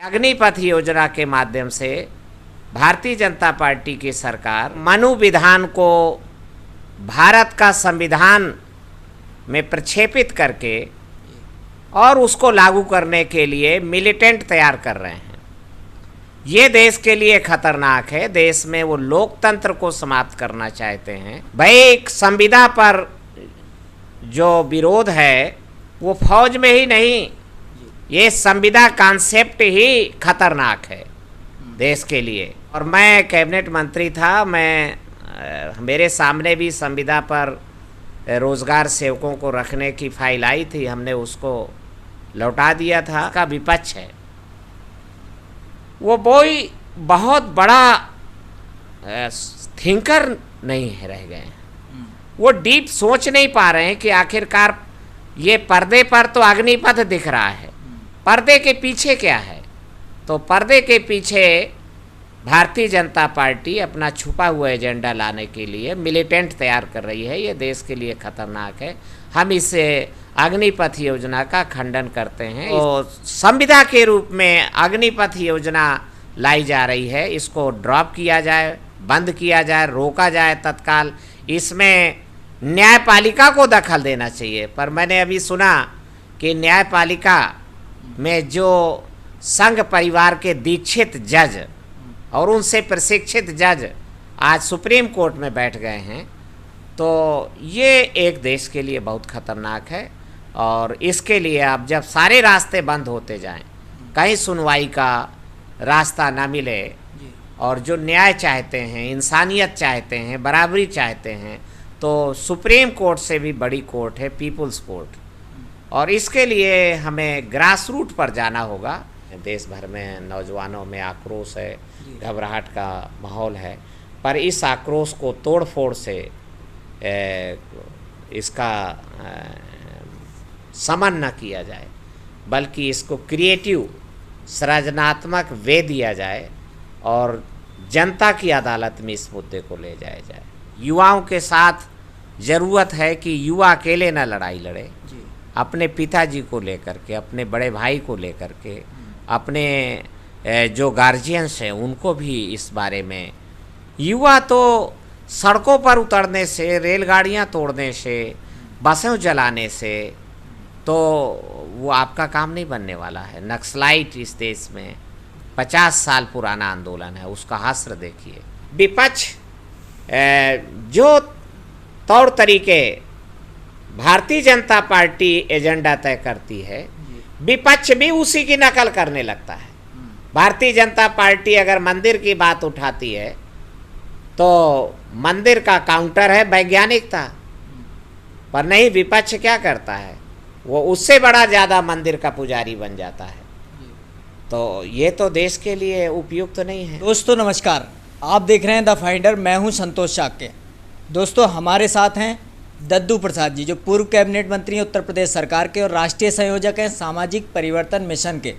अग्निपथ योजना के माध्यम से भारतीय जनता पार्टी की सरकार मनु विधान को भारत का संविधान में प्रक्षेपित करके और उसको लागू करने के लिए मिलिटेंट तैयार कर रहे हैं। ये देश के लिए खतरनाक है। देश में वो लोकतंत्र को समाप्त करना चाहते हैं। भाई एक संविदा पर जो विरोध है वो फौज में ही नहीं, ये संविदा कॉन्सेप्ट ही खतरनाक है देश के लिए। और मैं कैबिनेट मंत्री था, मेरे सामने भी संविदा पर रोजगार सेवकों को रखने की फाइल आई थी, हमने उसको लौटा दिया था। का विपक्ष है वो कोई बहुत बड़ा थिंकर नहीं है, रह गए हैं। वो डीप सोच नहीं पा रहे हैं कि आखिरकार ये पर्दे पर तो अग्निपथ दिख रहा है, पर्दे के पीछे क्या है। तो पर्दे के पीछे भारतीय जनता पार्टी अपना छुपा हुआ एजेंडा लाने के लिए मिलिटेंट तैयार कर रही है। ये देश के लिए खतरनाक है। हम इस अग्निपथ योजना का खंडन करते हैं। तो संविदा के रूप में अग्निपथ योजना लाई जा रही है, इसको ड्रॉप किया जाए, बंद किया जाए, रोका जाए तत्काल। इसमें न्यायपालिका को दखल देना चाहिए। पर मैंने अभी सुना कि न्यायपालिका में जो संघ परिवार के दीक्षित जज और उनसे प्रशिक्षित जज आज सुप्रीम कोर्ट में बैठ गए हैं। तो ये एक देश के लिए बहुत खतरनाक है। और इसके लिए अब जब सारे रास्ते बंद होते जाएं, कहीं सुनवाई का रास्ता ना मिले, और जो न्याय चाहते हैं, इंसानियत चाहते हैं, बराबरी चाहते हैं, तो सुप्रीम कोर्ट से भी बड़ी कोर्ट है पीपुल्स कोर्ट। और इसके लिए हमें ग्रास रूट पर जाना होगा। देश भर में नौजवानों में आक्रोश है, घबराहट का माहौल है। पर इस आक्रोश को तोड़ फोड़ से इसका समन न किया जाए, बल्कि इसको क्रिएटिव सृजनात्मक वे दिया जाए और जनता की अदालत में इस मुद्दे को ले जाया जाए। युवाओं के साथ ज़रूरत है कि युवा अकेले न लड़ाई लड़े, अपने पिताजी को लेकर के, अपने बड़े भाई को लेकर के, अपने जो गार्जियंस हैं उनको भी इस बारे में। युवा तो सड़कों पर उतरने से, रेलगाड़ियां तोड़ने से, बसें जलाने से तो वो आपका काम नहीं बनने वाला है। नक्सलाइट इस देश में 50 साल पुराना आंदोलन है, उसका हश्र देखिए। विपक्ष जो तौर तरीके भारतीय जनता पार्टी एजेंडा तय करती है, विपक्ष भी उसी की नकल करने लगता है। भारतीय जनता पार्टी अगर मंदिर की बात उठाती है तो मंदिर का काउंटर है वैज्ञानिकता, पर नहीं, विपक्ष क्या करता है, वो उससे बड़ा ज़्यादा मंदिर का पुजारी बन जाता है। तो ये तो देश के लिए उपयुक्त नहीं है। दोस्तों नमस्कार, आप देख रहे हैं द फाइंडर। मैं हूं संतोष शाक्य। दोस्तों हमारे साथ हैं दद्दू प्रसाद जी, जो पूर्व कैबिनेट मंत्री हैं उत्तर प्रदेश सरकार के और राष्ट्रीय संयोजक हैं सामाजिक परिवर्तन मिशन के।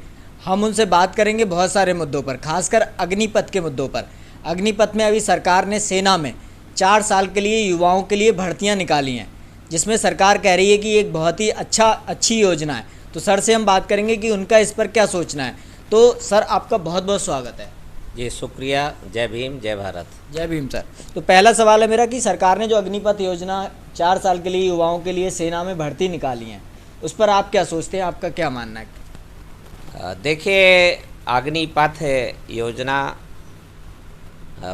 हम उनसे बात करेंगे बहुत सारे मुद्दों पर, खासकर अग्निपथ के मुद्दों पर। अग्निपथ में अभी सरकार ने सेना में 4 साल के लिए युवाओं के लिए भर्तियां निकाली हैं, जिसमें सरकार कह रही है कि एक बहुत ही अच्छी योजना है। तो सर से हम बात करेंगे कि उनका इस पर क्या सोचना है। तो सर आपका बहुत बहुत स्वागत है। जी शुक्रिया। जय भीम, जय भारत। जय भीम सर। तो पहला सवाल है मेरा कि सरकार ने जो अग्निपथ योजना 4 साल के लिए युवाओं के लिए सेना में भर्ती निकाली है, उस पर आप क्या सोचते हैं, आपका क्या मानना है? देखिए, अग्निपथ योजना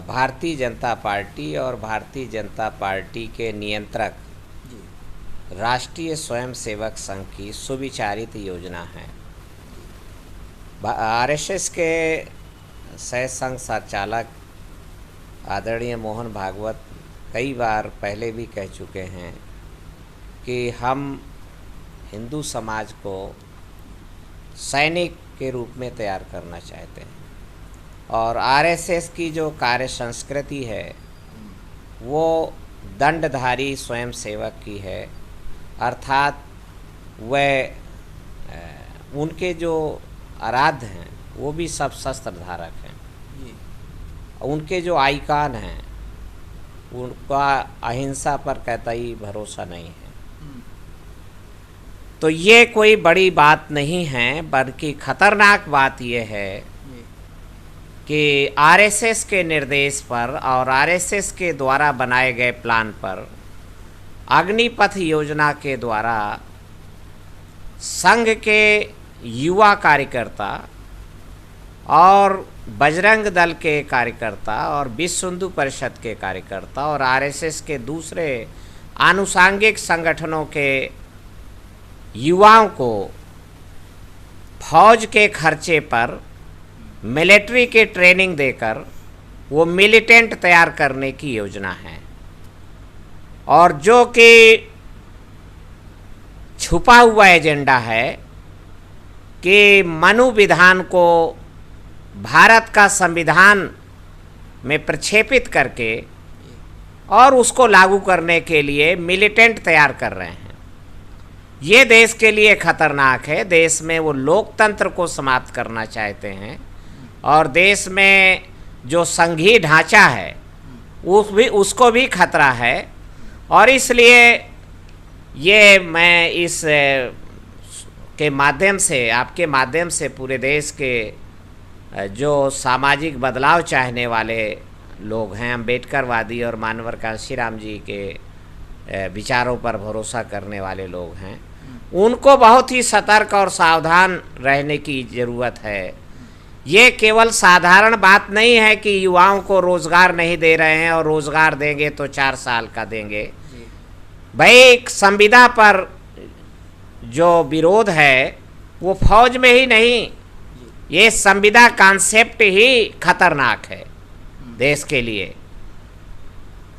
भारतीय जनता पार्टी और भारतीय जनता पार्टी के नियंत्रक राष्ट्रीय स्वयंसेवक संघ की सुविचारित योजना है। आरएसएस के सह संघ संचालक आदरणीय मोहन भागवत कई बार पहले भी कह चुके हैं कि हम हिंदू समाज को सैनिक के रूप में तैयार करना चाहते हैं। और आरएसएस की जो कार्य संस्कृति है वो दंडधारी स्वयंसेवक की है, अर्थात वह उनके जो आराध्य हैं वो भी सब शस्त्र धारक हैं। उनके जो आइकान हैं उनका अहिंसा पर कतई भरोसा नहीं है। तो ये कोई बड़ी बात नहीं है, बल्कि खतरनाक बात यह है कि आरएसएस के निर्देश पर और आरएसएस के द्वारा बनाए गए प्लान पर अग्निपथ योजना के द्वारा संघ के युवा कार्यकर्ता और बजरंग दल के कार्यकर्ता और विश्व हिंदू परिषद के कार्यकर्ता और आरएसएस के दूसरे आनुषांगिक संगठनों के युवाओं को फौज के खर्चे पर मिलिट्री के ट्रेनिंग देकर वो मिलिटेंट तैयार करने की योजना है, और जो कि छुपा हुआ एजेंडा है कि मनु विधान को भारत का संविधान में प्रक्षेपित करके और उसको लागू करने के लिए मिलिटेंट तैयार कर रहे हैं। ये देश के लिए खतरनाक है। देश में वो लोकतंत्र को समाप्त करना चाहते हैं और देश में जो संघीय ढांचा है उसको भी खतरा है। और इसलिए ये मैं इस के माध्यम से, आपके माध्यम से पूरे देश के जो सामाजिक बदलाव चाहने वाले लोग हैं, अम्बेडकरवादी और मानवर कांशीराम जी के विचारों पर भरोसा करने वाले लोग हैं, उनको बहुत ही सतर्क और सावधान रहने की ज़रूरत है। ये केवल साधारण बात नहीं है कि युवाओं को रोज़गार नहीं दे रहे हैं और रोज़गार देंगे तो 4 साल का देंगे। भाई, संविदा पर जो विरोध है वो फौज में ही नहीं, ये संविदा कॉन्सेप्ट ही खतरनाक है देश के लिए।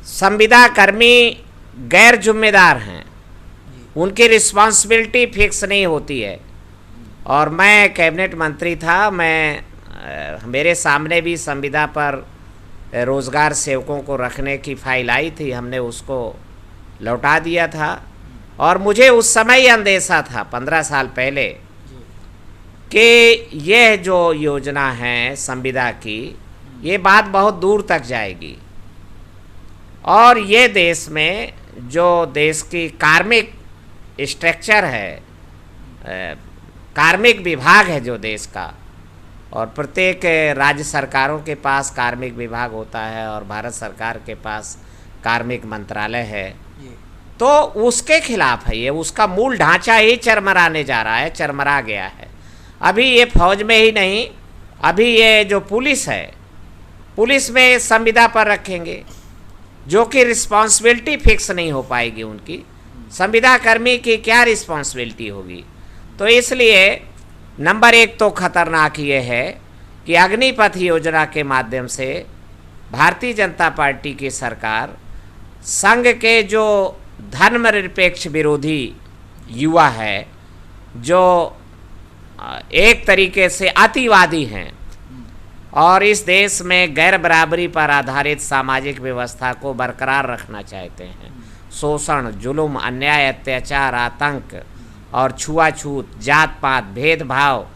संविदा कर्मी गैर जिम्मेदार हैं, उनकी रिस्पॉन्सिबिलिटी फिक्स नहीं होती है। और मैं कैबिनेट मंत्री था, मेरे सामने भी संविदा पर रोज़गार सेवकों को रखने की फाइल आई थी, हमने उसको लौटा दिया था। और मुझे उस समय ही अंदेशा था 15 साल पहले कि यह जो योजना है संविदा की, ये बात बहुत दूर तक जाएगी और ये देश में जो देश की कार्मिक स्ट्रक्चर है, कार्मिक विभाग है जो देश का, और प्रत्येक राज्य सरकारों के पास कार्मिक विभाग होता है और भारत सरकार के पास कार्मिक मंत्रालय है, तो उसके खिलाफ है ये। उसका मूल ढांचा ही चरमराने जा रहा है, चरमरा गया है। अभी ये फौज में ही नहीं, अभी ये जो पुलिस है, पुलिस में संविदा पर रखेंगे, जो कि रिस्पॉन्सिबिलिटी फिक्स नहीं हो पाएगी उनकी। संविदा कर्मी की क्या रिस्पॉन्सिबिलिटी होगी? तो इसलिए नंबर 1 तो खतरनाक ये है कि अग्निपथ योजना के माध्यम से भारतीय जनता पार्टी की सरकार संघ के जो धर्मनिरपेक्ष विरोधी युवा है, जो एक तरीके से अतिवादी हैं और इस देश में गैर बराबरी पर आधारित सामाजिक व्यवस्था को बरकरार रखना चाहते हैं, शोषण, जुल्म, अन्याय, अत्याचार, आतंक और छुआछूत, जात पात, भेदभाव,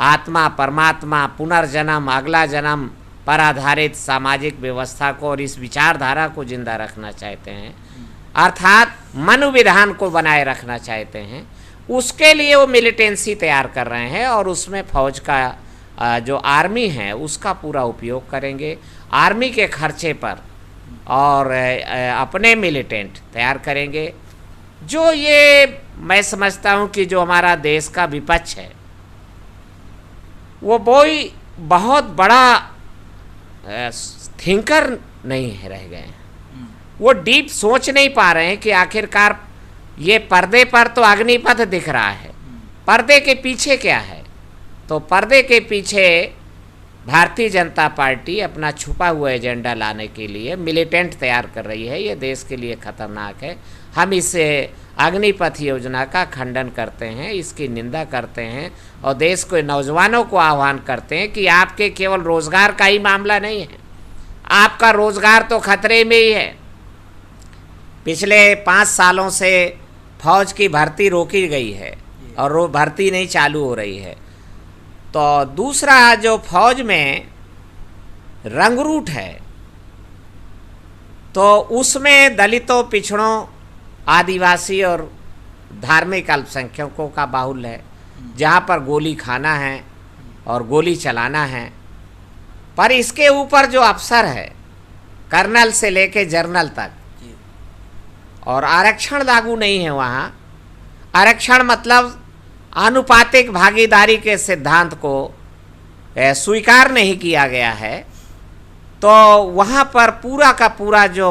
आत्मा, परमात्मा, पुनर्जन्म, अगला जन्म पर आधारित सामाजिक व्यवस्था को और इस विचारधारा को जिंदा रखना चाहते हैं, अर्थात मनु विधान को बनाए रखना चाहते हैं। उसके लिए वो मिलिटेंसी तैयार कर रहे हैं और उसमें फौज का जो आर्मी है उसका पूरा उपयोग करेंगे, आर्मी के खर्चे पर, और अपने मिलिटेंट तैयार करेंगे। जो ये मैं समझता हूँ कि जो हमारा देश का विपक्ष है वो कोई बहुत बड़ा थिंकर नहीं है रह गए। वो डीप सोच नहीं पा रहे हैं कि आखिरकार ये पर्दे पर तो अग्निपथ दिख रहा है, पर्दे के पीछे क्या है? तो पर्दे के पीछे भारतीय जनता पार्टी अपना छुपा हुआ एजेंडा लाने के लिए मिलिटेंट तैयार कर रही है। ये देश के लिए खतरनाक है। हम इस अग्निपथ योजना का खंडन करते हैं, इसकी निंदा करते हैं और देश के नौजवानों को आह्वान करते हैं कि आपके केवल रोज़गार का ही मामला नहीं है, आपका रोज़गार तो खतरे में ही है। पिछले 5 सालों से फौज की भर्ती रोकी गई है और भर्ती नहीं चालू हो रही है। तो दूसरा, जो फौज में रंगरूट है तो उसमें दलितों, पिछड़ों, आदिवासी और धार्मिक अल्पसंख्यकों का बाहुल्य है, जहाँ पर गोली खाना है और गोली चलाना है। पर इसके ऊपर जो अफसर है, कर्नल से लेके जनरल तक, और आरक्षण लागू नहीं है वहाँ। आरक्षण मतलब आनुपातिक भागीदारी के सिद्धांत को स्वीकार नहीं किया गया है। तो वहाँ पर पूरा का पूरा जो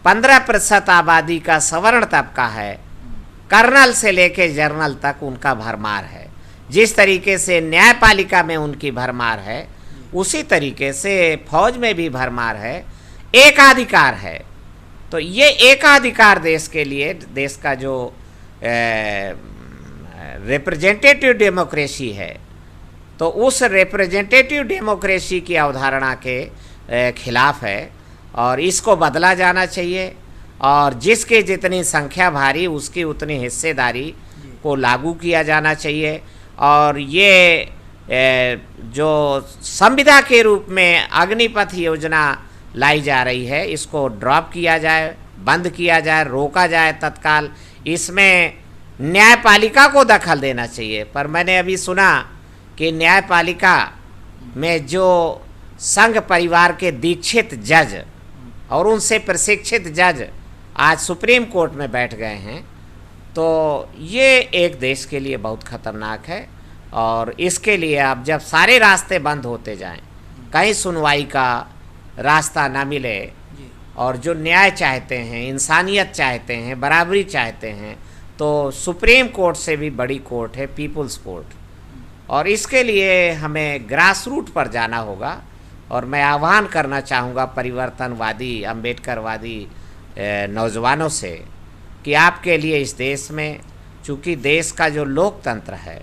15% आबादी का सवर्ण तबका है, कर्नल से लेके जनरल तक उनका भरमार है। जिस तरीके से न्यायपालिका में उनकी भरमार है, उसी तरीके से फौज में भी भरमार है, एकाधिकार है। तो ये एकाधिकार देश के लिए, देश का जो रिप्रेजेंटेटिव डेमोक्रेसी है, तो उस रिप्रेजेंटेटिव डेमोक्रेसी की अवधारणा के खिलाफ है और इसको बदला जाना चाहिए। और जिसकी जितनी संख्या भारी, उसकी उतनी हिस्सेदारी को लागू किया जाना चाहिए। और ये जो संविदा के रूप में अग्निपथ योजना लाई जा रही है, इसको ड्रॉप किया जाए, बंद किया जाए, रोका जाए तत्काल। इसमें न्यायपालिका को दखल देना चाहिए। पर मैंने अभी सुना कि न्यायपालिका में जो संघ परिवार के दीक्षित जज और उनसे प्रशिक्षित जज आज सुप्रीम कोर्ट में बैठ गए हैं। तो ये एक देश के लिए बहुत खतरनाक है। और इसके लिए अब जब सारे रास्ते बंद होते जाएं, कहीं सुनवाई का रास्ता ना मिले, और जो न्याय चाहते हैं, इंसानियत चाहते हैं, बराबरी चाहते हैं, तो सुप्रीम कोर्ट से भी बड़ी कोर्ट है पीपुल्स कोर्ट। और इसके लिए हमें ग्रास रूट पर जाना होगा। और मैं आह्वान करना चाहूँगा परिवर्तनवादी, अम्बेडकरवादी नौजवानों से कि आपके लिए इस देश में, चूँकि देश का जो लोकतंत्र है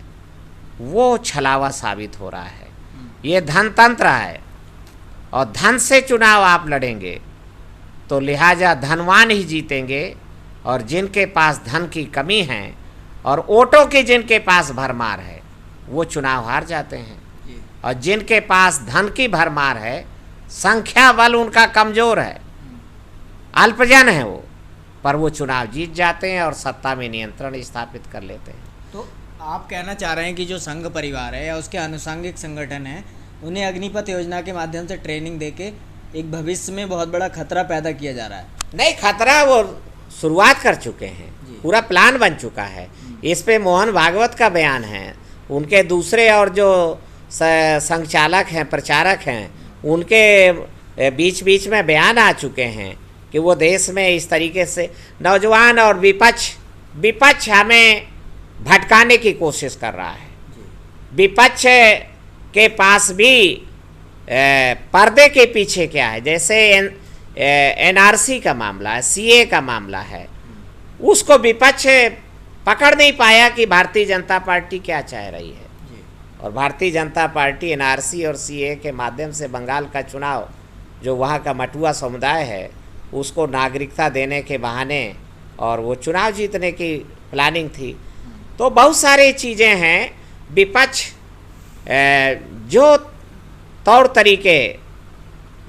वो छलावा साबित हो रहा है, ये धनतंत्र है और धन से चुनाव आप लड़ेंगे, तो लिहाजा धनवान ही जीतेंगे। और जिनके पास धन की कमी है और वोटों की जिनके पास भरमार है, वो चुनाव हार जाते हैं। और जिनके पास धन की भरमार है, संख्या बल उनका कमज़ोर है, अल्पजन है वो, पर वो चुनाव जीत जाते हैं और सत्ता में नियंत्रण स्थापित कर लेते हैं। तो आप कहना चाह रहे हैं कि जो संघ परिवार है या उसके आनुषंगिक संगठन हैं, उन्हें अग्निपथ योजना के माध्यम से ट्रेनिंग देके एक भविष्य में बहुत बड़ा खतरा पैदा किया जा रहा है? नहीं, खतरा वो शुरुआत कर चुके हैं, पूरा प्लान बन चुका है। इस पे मोहन भागवत का बयान है, उनके दूसरे और जो संचालक हैं, प्रचारक हैं, उनके बीच बीच में बयान आ चुके हैं कि वो देश में इस तरीके से नौजवान और विपक्ष हमें भटकाने की कोशिश कर रहा है। विपक्ष के पास भी पर्दे के पीछे क्या है, जैसे एनआरसी का मामला है, सीए का मामला है, उसको विपक्ष पकड़ नहीं पाया कि भारतीय जनता पार्टी क्या चाह रही है। और भारतीय जनता पार्टी एनआरसी और सीए के माध्यम से बंगाल का चुनाव, जो वहाँ का मटुआ समुदाय है, उसको नागरिकता देने के बहाने और वो चुनाव जीतने की प्लानिंग थी। तो बहुत सारी चीज़ें हैं। विपक्ष जो तौर तरीके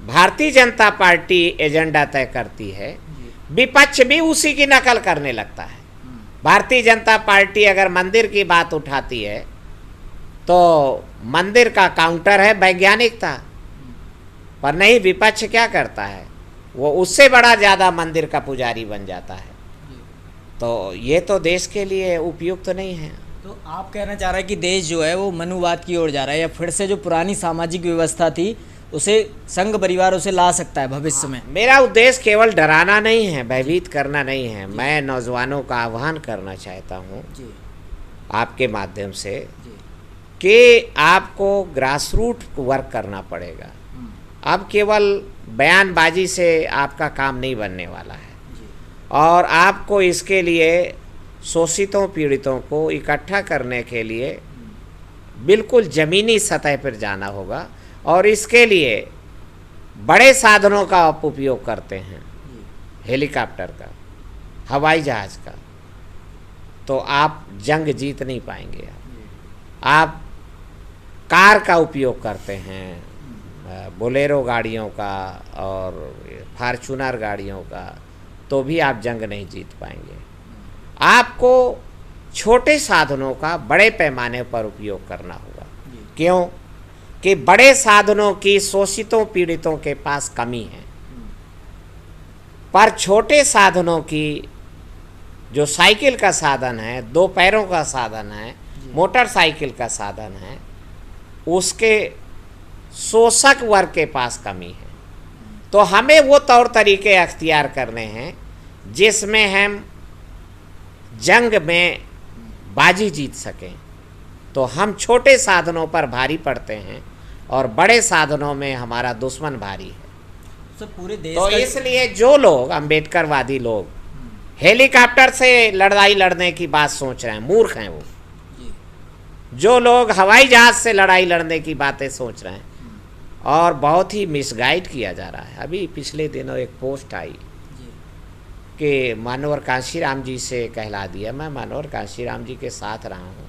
भारतीय जनता पार्टी एजेंडा तय करती है, विपक्ष भी उसी की नकल करने लगता है। भारतीय जनता पार्टी अगर मंदिर की बात उठाती है, तो मंदिर का काउंटर है वैज्ञानिकता, पर नहीं, विपक्ष क्या करता है, वो उससे बड़ा ज़्यादा मंदिर का पुजारी बन जाता है। तो ये तो देश के लिए उपयुक्त नहीं है। तो आप कहना चाह रहे हैं कि देश जो है वो मनुवाद की ओर जा रहा है, या फिर से जो पुरानी सामाजिक व्यवस्था थी उसे संघ परिवार उसे ला सकता है भविष्य में? मेरा उद्देश्य केवल डराना नहीं है, भयभीत करना नहीं है। मैं नौजवानों का आह्वान करना चाहता हूँ आपके माध्यम से कि आपको ग्रास रूट वर्क करना पड़ेगा। अब केवल बयानबाजी से आपका काम नहीं बनने वाला है, और आपको इसके लिए शोषितों पीड़ितों को इकट्ठा करने के लिए बिल्कुल ज़मीनी सतह पर जाना होगा। और इसके लिए बड़े साधनों का आप उपयोग करते हैं, हेलीकॉप्टर का, हवाई जहाज़ का, तो आप जंग जीत नहीं पाएंगे। आप कार का उपयोग करते हैं, बोलेरो गाड़ियों का और फार्चूनर गाड़ियों का, तो भी आप जंग नहीं जीत पाएंगे। आपको छोटे साधनों का बड़े पैमाने पर उपयोग करना होगा। क्यों? कि बड़े साधनों की शोषितों पीड़ितों के पास कमी है, पर छोटे साधनों की, जो साइकिल का साधन है, 2 पैरों का साधन है, मोटरसाइकिल का साधन है, उसके शोषक वर्ग के पास कमी है। तो हमें वो तौर तरीके अख्तियार करने हैं जिसमें हम जंग में बाजी जीत सकें। तो हम छोटे साधनों पर भारी पड़ते हैं और बड़े साधनों में हमारा दुश्मन भारी है। पूरे देश तो इसलिए जो लोग अम्बेडकरवादी लोग हेलीकॉप्टर से लड़ाई लड़ने की बात सोच रहे हैं, मूर्ख हैं वो। जो लोग हवाई जहाज से लड़ाई लड़ने की बातें सोच रहे हैं, और बहुत ही मिसगाइड किया जा रहा है। अभी पिछले दिनों एक पोस्ट आई कि मानवर कांशीराम जी से कहला दिया। मैं मानवर कांशीराम जी के साथ रहा हूँ,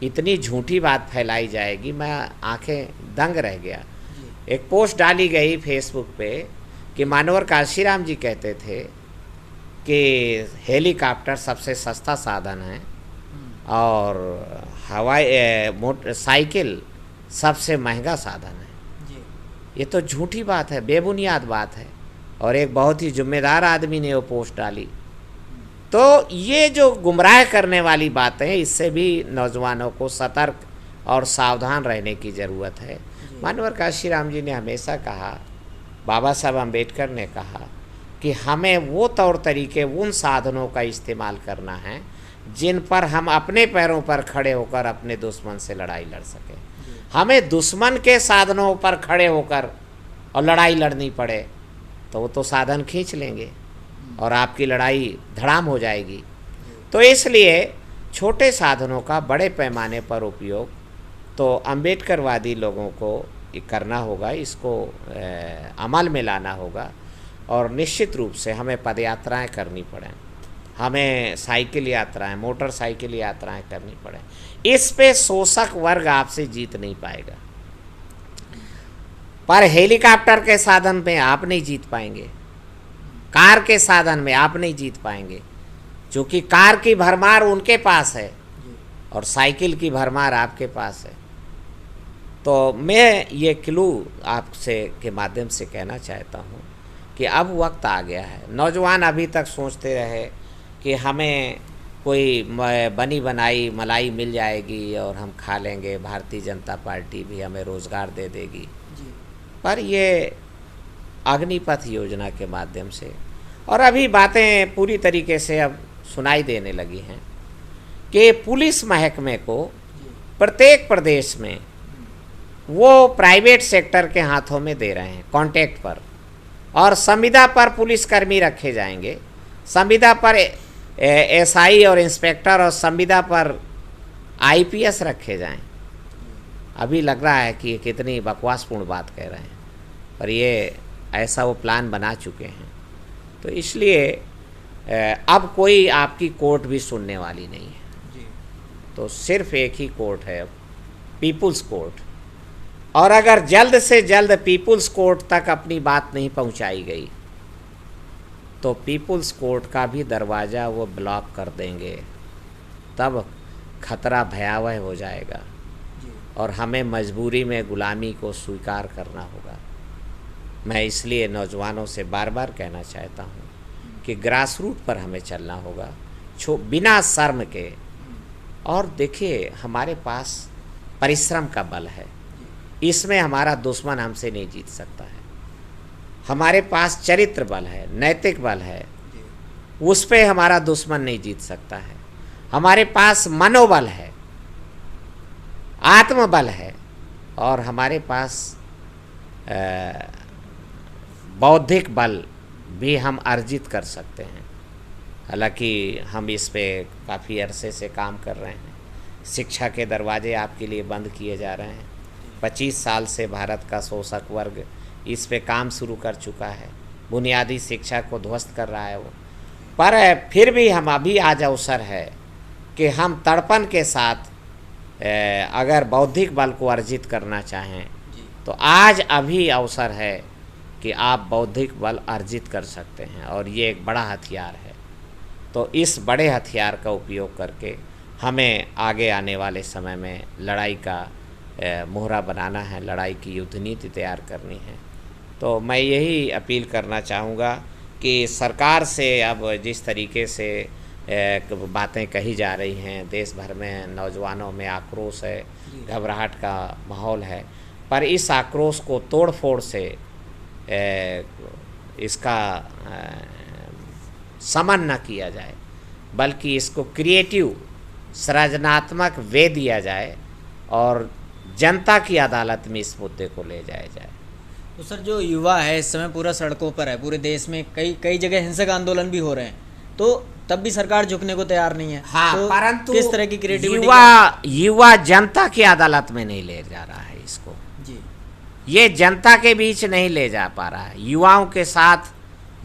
इतनी झूठी बात फैलाई जाएगी, मैं आंखें दंग रह गया। एक पोस्ट डाली गई फेसबुक पे कि मानवर कांशीराम जी कहते थे कि हेलीकॉप्टर सबसे सस्ता साधन है और मोटरसाइकिल सबसे महंगा साधन है। ये तो झूठी बात है, बेबुनियाद बात है, और एक बहुत ही जिम्मेदार आदमी ने वो पोस्ट डाली। तो ये जो गुमराह करने वाली बातें हैं, इससे भी नौजवानों को सतर्क और सावधान रहने की ज़रूरत है। मानवर कांशीराम जी ने हमेशा कहा, बाबा साहब अम्बेडकर ने कहा कि हमें वो तौर तरीके, उन साधनों का इस्तेमाल करना है जिन पर हम अपने पैरों पर खड़े होकर अपने दुश्मन से लड़ाई लड़ सकें। हमें दुश्मन के साधनों पर खड़े होकर और लड़ाई लड़नी पड़े तो वो तो साधन खींच लेंगे और आपकी लड़ाई धड़ाम हो जाएगी। तो इसलिए छोटे साधनों का बड़े पैमाने पर उपयोग तो अम्बेडकरवादी लोगों को करना होगा, इसको अमल में लाना होगा। और निश्चित रूप से हमें पदयात्राएं करनी पड़ें, हमें साइकिल यात्राएं, मोटरसाइकिल यात्राएं करनी पड़ें। इस पे शोषक वर्ग आपसे जीत नहीं पाएगा, पर हेलीकॉप्टर के साधन में आप नहीं जीत पाएंगे, कार के साधन में आप नहीं जीत पाएंगे, क्योंकि कार की भरमार उनके पास है और साइकिल की भरमार आपके पास है। तो मैं ये क्लू आपसे के माध्यम से कहना चाहता हूँ कि अब वक्त आ गया है। नौजवान अभी तक सोचते रहे कि हमें कोई बनी बनाई मलाई मिल जाएगी और हम खा लेंगे, भारतीय जनता पार्टी भी हमें रोज़गार दे देगी। पर ये अग्निपथ योजना के माध्यम से, और अभी बातें पूरी तरीके से अब सुनाई देने लगी हैं कि पुलिस महकमे को प्रत्येक प्रदेश में वो प्राइवेट सेक्टर के हाथों में दे रहे हैं कॉन्ट्रैक्ट पर, और संविदा पर पुलिसकर्मी रखे जाएंगे, संविदा पर एसआई और इंस्पेक्टर, और संविदा पर आईपीएस रखे जाएं। अभी लग रहा है कि ये कितनी बकवासपूर्ण बात कह रहे हैं, पर ये ऐसा वो प्लान बना चुके हैं। तो इसलिए अब कोई आपकी कोर्ट भी सुनने वाली नहीं है, तो सिर्फ एक ही कोर्ट है, पीपुल्स कोर्ट। और अगर जल्द से जल्द पीपुल्स कोर्ट तक अपनी बात नहीं पहुंचाई गई तो पीपुल्स कोर्ट का भी दरवाज़ा वो ब्लॉक कर देंगे, तब खतरा भयावह हो जाएगा और हमें मजबूरी में गुलामी को स्वीकार करना होगा। मैं इसलिए नौजवानों से बार बार कहना चाहता हूँ कि ग्रास रूट पर हमें चलना होगा, बिना शर्म के। और देखिए, हमारे पास परिश्रम का बल है, इसमें हमारा दुश्मन हमसे नहीं जीत सकता है। हमारे पास चरित्र बल है, नैतिक बल है, उस पे हमारा दुश्मन नहीं जीत सकता है। हमारे पास मनोबल है, आत्मबल है, और हमारे पास बौद्धिक बल भी हम अर्जित कर सकते हैं। हालांकि हम इस पे काफ़ी अरसे से काम कर रहे हैं। शिक्षा के दरवाजे आपके लिए बंद किए जा रहे हैं। 25 साल से भारत का शोषक वर्ग इस पे काम शुरू कर चुका है, बुनियादी शिक्षा को ध्वस्त कर रहा है वो। पर फिर भी हम अभी आज अवसर है कि हम तड़पन के साथ अगर बौद्धिक बल को अर्जित करना चाहें तो आज अभी अवसर है कि आप बौद्धिक बल अर्जित कर सकते हैं, और ये एक बड़ा हथियार है। तो इस बड़े हथियार का उपयोग करके हमें आगे आने वाले समय में लड़ाई का मोहरा बनाना है, लड़ाई की युद्ध नीति तैयार करनी है। तो मैं यही अपील करना चाहूँगा कि सरकार से अब जिस तरीके से बातें कही जा रही हैं, देश भर में नौजवानों में आक्रोश है, घबराहट का माहौल है, पर इस आक्रोश को तोड़ फोड़ से इसका समन न किया जाए, बल्कि इसको क्रिएटिव सृजनात्मक वे दिया जाए और जनता की अदालत में इस मुद्दे को ले जाया जाए। तो सर, जो युवा है इस समय पूरा सड़कों पर है, पूरे देश में कई जगह हिंसक आंदोलन भी हो रहे हैं, तो तब भी सरकार झुकने को तैयार नहीं है। हाँ, तो परंतु किस तरह की क्रिएटिविटी युवा जनता की अदालत में नहीं ले जा रहा है इसको जी, ये जनता के बीच नहीं ले जा पा रहा है। युवाओं के साथ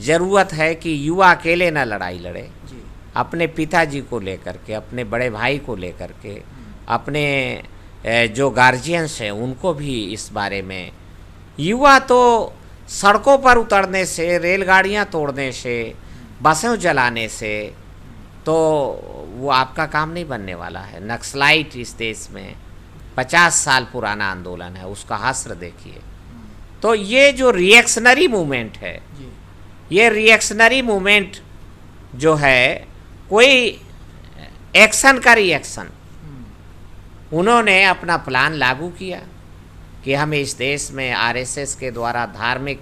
ज़रूरत है कि युवा अकेले न लड़ाई लड़े, अपने पिताजी को लेकर के, अपने बड़े भाई को लेकर के, अपने जो गार्जियंस हैं उनको भी इस बारे में। युवा तो सड़कों पर उतरने से, रेलगाड़ियां तोड़ने से, बसें जलाने से तो वो आपका काम नहीं बनने वाला है। नक्सलाइट इस देश में 50 साल पुराना आंदोलन है, उसका हस्र देखिए। तो ये जो रिएक्शनरी मूवमेंट है, ये रिएक्शनरी मूवमेंट जो है, कोई एक्शन का रिएक्शन, उन्होंने अपना प्लान लागू किया कि हम इस देश में आरएसएस के द्वारा धार्मिक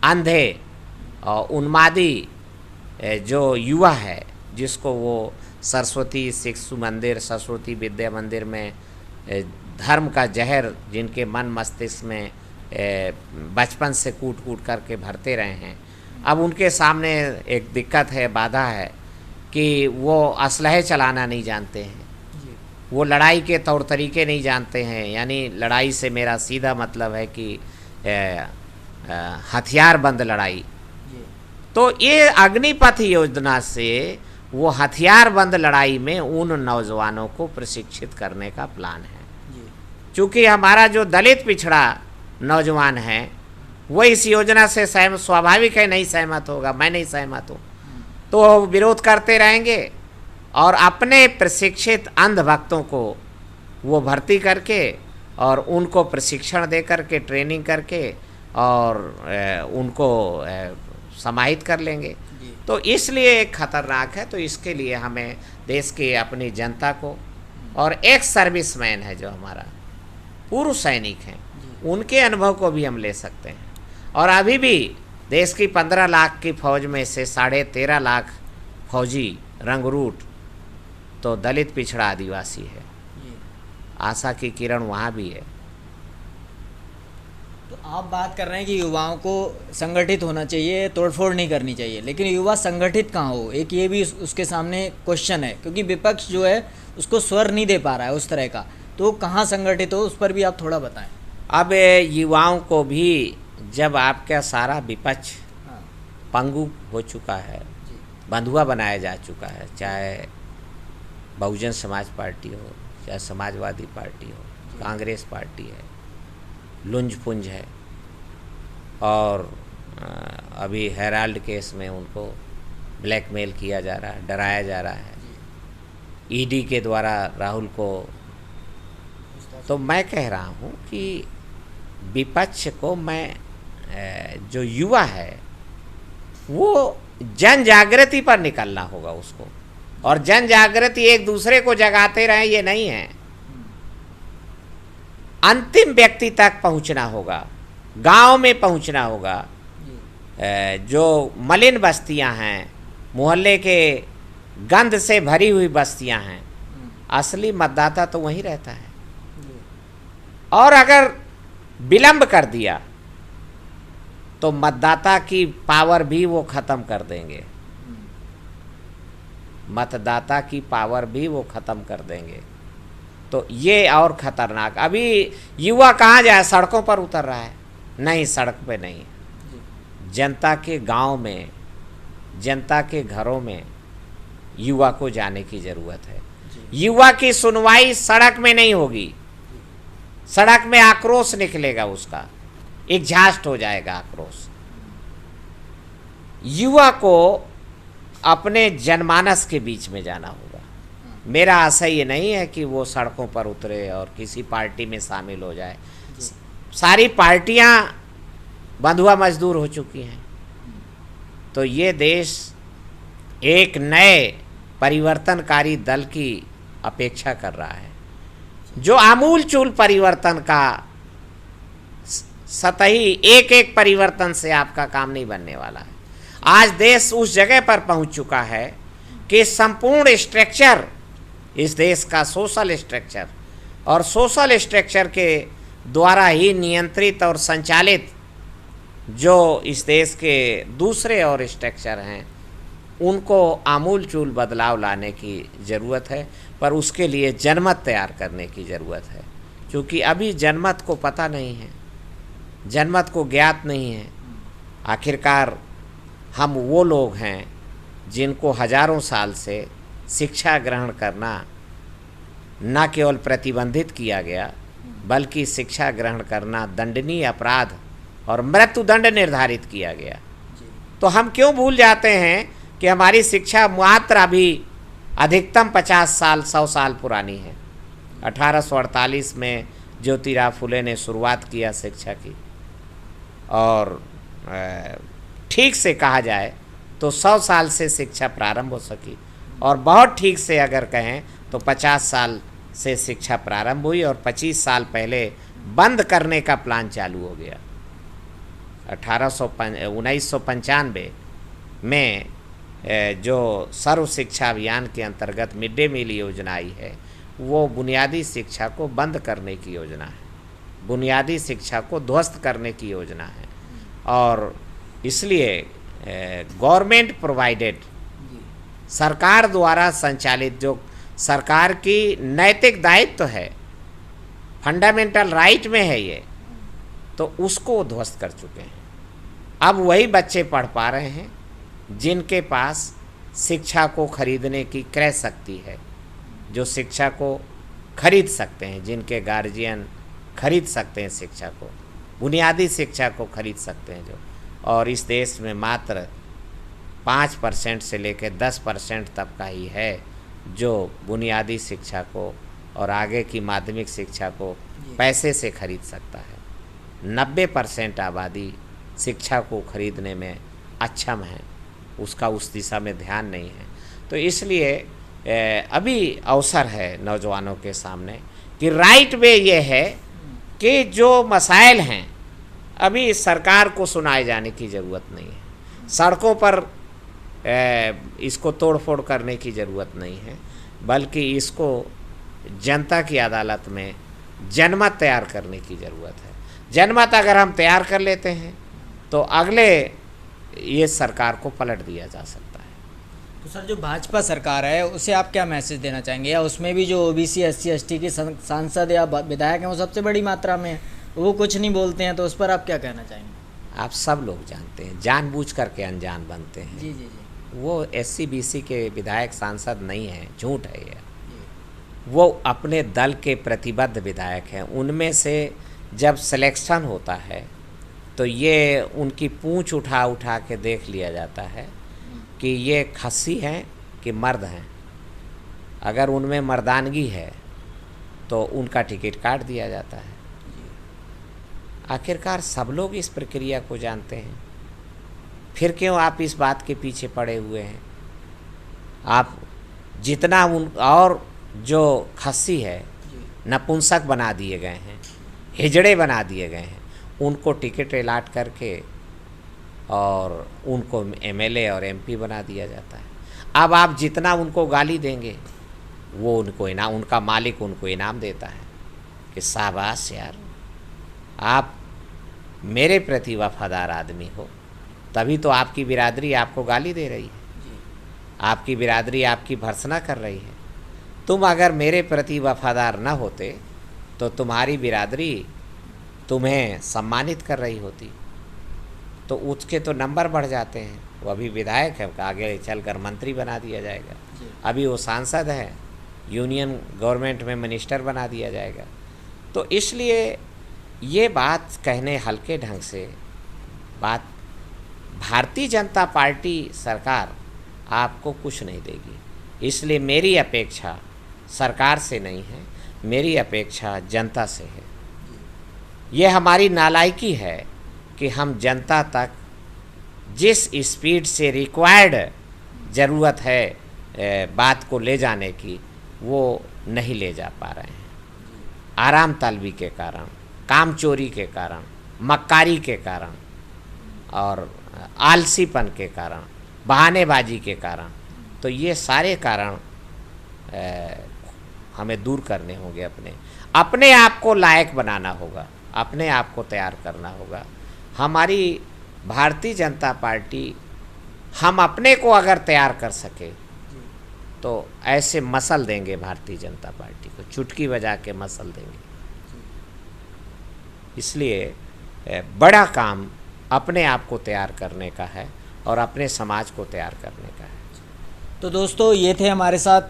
अंधे और उन्मादी जो युवा है, जिसको वो सरस्वती शिशु मंदिर, सरस्वती विद्या मंदिर में धर्म का जहर जिनके मन मस्तिष्क में बचपन से कूट कूट करके भरते रहे हैं, अब उनके सामने एक दिक्कत है, बाधा है कि वो असलहे चलाना नहीं जानते हैं, वो लड़ाई के तौर तरीके नहीं जानते हैं। यानी लड़ाई से मेरा सीधा मतलब है कि हथियार बंद लड़ाई। तो ये अग्निपथ योजना से वो हथियार बंद लड़ाई में उन नौजवानों को प्रशिक्षित करने का प्लान है। चूँकि हमारा जो दलित पिछड़ा नौजवान है वो इस योजना से स्वाभाविक है नहीं सहमत होगा, मैं नहीं सहमत हूँ, तो विरोध करते रहेंगे और अपने प्रशिक्षित अंधभक्तों को वो भर्ती करके और उनको प्रशिक्षण दे करके, ट्रेनिंग करके और उनको समाहित कर लेंगे। तो इसलिए एक खतरनाक है। तो इसके लिए हमें देश के अपनी जनता को, और एक सर्विसमैन है जो हमारा पूर्व सैनिक हैं, उनके अनुभव को भी हम ले सकते हैं। और अभी भी देश की 15 लाख की फौज में से 13.5 लाख फौजी रंगरूट तो दलित पिछड़ा आदिवासी है। आशा की किरण वहाँ भी है। तो आप बात कर रहे हैं कि युवाओं को संगठित होना चाहिए, तोड़फोड़ नहीं करनी चाहिए, लेकिन युवा संगठित कहाँ हो, एक ये भी उसके सामने क्वेश्चन है, क्योंकि विपक्ष जो है उसको स्वर नहीं दे पा रहा है उस तरह का। तो कहाँ संगठित हो, उस पर भी आप थोड़ा बताएं। अब युवाओं को भी, जब आपका सारा विपक्ष पंगु हो चुका है, बंधुआ बनाया जा चुका है, चाहे बहुजन समाज पार्टी हो, चाहे समाजवादी पार्टी हो, कांग्रेस पार्टी है, लुंज पुंज है, और अभी हेराल्ड केस में उनको ब्लैकमेल किया जा रहा है, डराया जा रहा है ईडी के द्वारा राहुल को। तो मैं कह रहा हूँ कि विपक्ष को मैं, जो युवा है वो जन जागृति पर निकलना होगा उसको, और जन जागृति एक दूसरे को जगाते रहे ये नहीं है, अंतिम व्यक्ति तक पहुंचना होगा, गांव में पहुंचना होगा। जो मलिन बस्तियां हैं, मोहल्ले के गंद से भरी हुई बस्तियां हैं, असली मतदाता तो वहीं रहता है। और अगर विलंब कर दिया तो मतदाता की पावर भी वो ख़त्म कर देंगे, मतदाता की पावर भी वो ख़त्म कर देंगे। तो ये और ख़तरनाक। अभी युवा कहाँ जाए, सड़कों पर उतर रहा है? नहीं, सड़क पे नहीं, जनता के गांव में, जनता के घरों में युवा को जाने की ज़रूरत है। युवा की सुनवाई सड़क में नहीं होगी, सड़क में आक्रोश निकलेगा, उसका एग्जॉस्ट हो जाएगा आक्रोश। युवा को अपने जनमानस के बीच में जाना होगा। मेरा आशय ये नहीं है कि वो सड़कों पर उतरे और किसी पार्टी में शामिल हो जाए। सारी पार्टियां बंधुआ मजदूर हो चुकी हैं। तो ये देश एक नए परिवर्तनकारी दल की अपेक्षा कर रहा है, जो आमूल चूल परिवर्तन का, सतही एक एक परिवर्तन से आपका काम नहीं बनने वाला है। आज देश उस जगह पर पहुंच चुका है कि संपूर्ण स्ट्रक्चर, इस देश का सोशल स्ट्रक्चर, और सोशल स्ट्रक्चर के द्वारा ही नियंत्रित और संचालित जो इस देश के दूसरे और स्ट्रक्चर हैं, उनको आमूल चूल बदलाव लाने की ज़रूरत है। पर उसके लिए जनमत तैयार करने की ज़रूरत है, क्योंकि अभी जनमत को पता नहीं है, जनमत को ज्ञात नहीं है। आखिरकार हम वो लोग हैं जिनको हजारों साल से शिक्षा ग्रहण करना न केवल प्रतिबंधित किया गया, बल्कि शिक्षा ग्रहण करना दंडनीय अपराध और मृत्युदंड निर्धारित किया गया। तो हम क्यों भूल जाते हैं कि हमारी शिक्षा मात्र अभी अधिकतम 50 साल 100 साल पुरानी है। 1848 में ज्योतिराव फुले ने शुरुआत किया शिक्षा की, और ठीक से कहा जाए तो 100 साल से शिक्षा प्रारंभ हो सकी, और बहुत ठीक से अगर कहें तो 50 साल से शिक्षा प्रारंभ हुई और 25 साल पहले बंद करने का प्लान चालू हो गया। 1995 में जो सर्व शिक्षा अभियान के अंतर्गत मिड डे मील योजना आई है, वो बुनियादी शिक्षा को बंद करने की योजना है, बुनियादी शिक्षा को ध्वस्त करने की योजना है। और इसलिए गवर्नमेंट प्रोवाइडेड, सरकार द्वारा संचालित, जो सरकार की नैतिक दायित्व है, फंडामेंटल राइट में है ये, तो उसको ध्वस्त कर चुके हैं। अब वही बच्चे पढ़ पा रहे हैं जिनके पास शिक्षा को खरीदने की क्रय शक्ति है, जो शिक्षा को खरीद सकते हैं, जिनके गार्जियन खरीद सकते हैं शिक्षा को, बुनियादी शिक्षा को खरीद सकते हैं जो। और इस देश में मात्र 5% से लेकर 10% तक का ही है जो बुनियादी शिक्षा को और आगे की माध्यमिक शिक्षा को पैसे से खरीद सकता है। 90% आबादी शिक्षा को खरीदने में अक्षम है, उसका उस दिशा में ध्यान नहीं है। तो इसलिए अभी अवसर है नौजवानों के सामने कि राइट वे ये है कि जो मसाइल हैं अभी सरकार को सुनाए जाने की ज़रूरत नहीं है, सड़कों पर इसको तोड़ फोड़ करने की ज़रूरत नहीं है, बल्कि इसको जनता की अदालत में जनमत तैयार करने की ज़रूरत है। जनमत अगर हम तैयार कर लेते हैं तो अगले ये सरकार को पलट दिया जा सकता है। तो सर, जो भाजपा सरकार है उसे आप क्या मैसेज देना चाहेंगे, या उसमें भी जो ओबीसी SC ST के सांसद या विधायक हैं वो सबसे बड़ी मात्रा में है, वो कुछ नहीं बोलते हैं, तो उस पर आप क्या कहना चाहेंगे? आप सब लोग जानते हैं, जानबूझ करके अनजान बनते हैं। जी जी जी। वो SC BC के विधायक सांसद नहीं हैं, झूठ है ये। वो अपने दल के प्रतिबद्ध विधायक हैं। उनमें से जब सिलेक्शन होता है तो ये उनकी पूंछ उठा उठा के देख लिया जाता है कि ये खस्सी हैं कि मर्द हैं। अगर उनमें मर्दानगी है तो उनका टिकट काट दिया जाता है। आखिरकार सब लोग इस प्रक्रिया को जानते हैं, फिर क्यों आप इस बात के पीछे पड़े हुए हैं? आप जितना उन और जो खस्सी है नपुंसक बना दिए गए हैं, हिजड़े बना दिए गए हैं, उनको टिकट अलाट करके और उनको MLA और MP बना दिया जाता है। अब आप जितना उनको गाली देंगे वो उनको इनाम, उनका मालिक उनको इनाम देता है कि शाबाश यार, आप मेरे प्रति वफादार आदमी हो, तभी तो आपकी बिरादरी आपको गाली दे रही है, आपकी बिरादरी आपकी भर्त्सना कर रही है। तुम अगर मेरे प्रति वफादार न होते तो तुम्हारी बिरादरी तुम्हें सम्मानित कर रही होती, तो उसके तो नंबर बढ़ जाते हैं। वो अभी विधायक है, आगे चलकर मंत्री बना दिया जाएगा, अभी वो सांसद है, यूनियन गवर्नमेंट में मिनिस्टर बना दिया जाएगा। तो इसलिए ये बात कहने हल्के ढंग से बात, भारतीय जनता पार्टी सरकार आपको कुछ नहीं देगी। इसलिए मेरी अपेक्षा सरकार से नहीं है, मेरी अपेक्षा जनता से है। ये हमारी नालायकी है कि हम जनता तक जिस स्पीड से रिक्वायर्ड ज़रूरत है बात को ले जाने की, वो नहीं ले जा पा रहे हैं। आराम तलबी के कारण, काम चोरी के कारण, मक्कारी के कारण और आलसीपन के कारण, बहानेबाजी के कारण, तो ये सारे कारण हमें दूर करने होंगे। अपने आप को लायक बनाना होगा, अपने आप को तैयार करना होगा। हमारी भारतीय जनता पार्टी, हम अपने को अगर तैयार कर सके तो ऐसे मसल देंगे भारतीय जनता पार्टी को, चुटकी बजा के मसल देंगे। इसलिए बड़ा काम अपने आप को तैयार करने का है और अपने समाज को तैयार करने का है। तो दोस्तों, ये थे हमारे साथ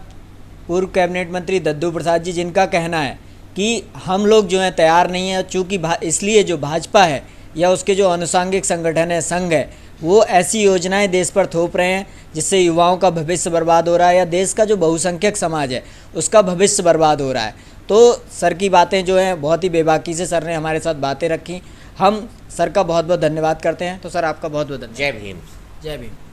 पूर्व कैबिनेट मंत्री दद्दू प्रसाद जी, जिनका कहना है कि हम लोग जो हैं तैयार नहीं हैं, चूँकि इसलिए जो भाजपा है या उसके जो अनुषंगिक संगठन है, संघ है, वो ऐसी योजनाएं देश पर थोप रहे हैं जिससे युवाओं का भविष्य बर्बाद हो रहा है या देश का जो बहुसंख्यक समाज है उसका भविष्य बर्बाद हो रहा है। तो सर की बातें जो हैं बहुत ही बेबाकी से सर ने हमारे साथ बातें रखी। हम सर का बहुत बहुत धन्यवाद करते हैं। तो सर, आपका बहुत बहुत धन्यवाद। जय भीम। जय भीम।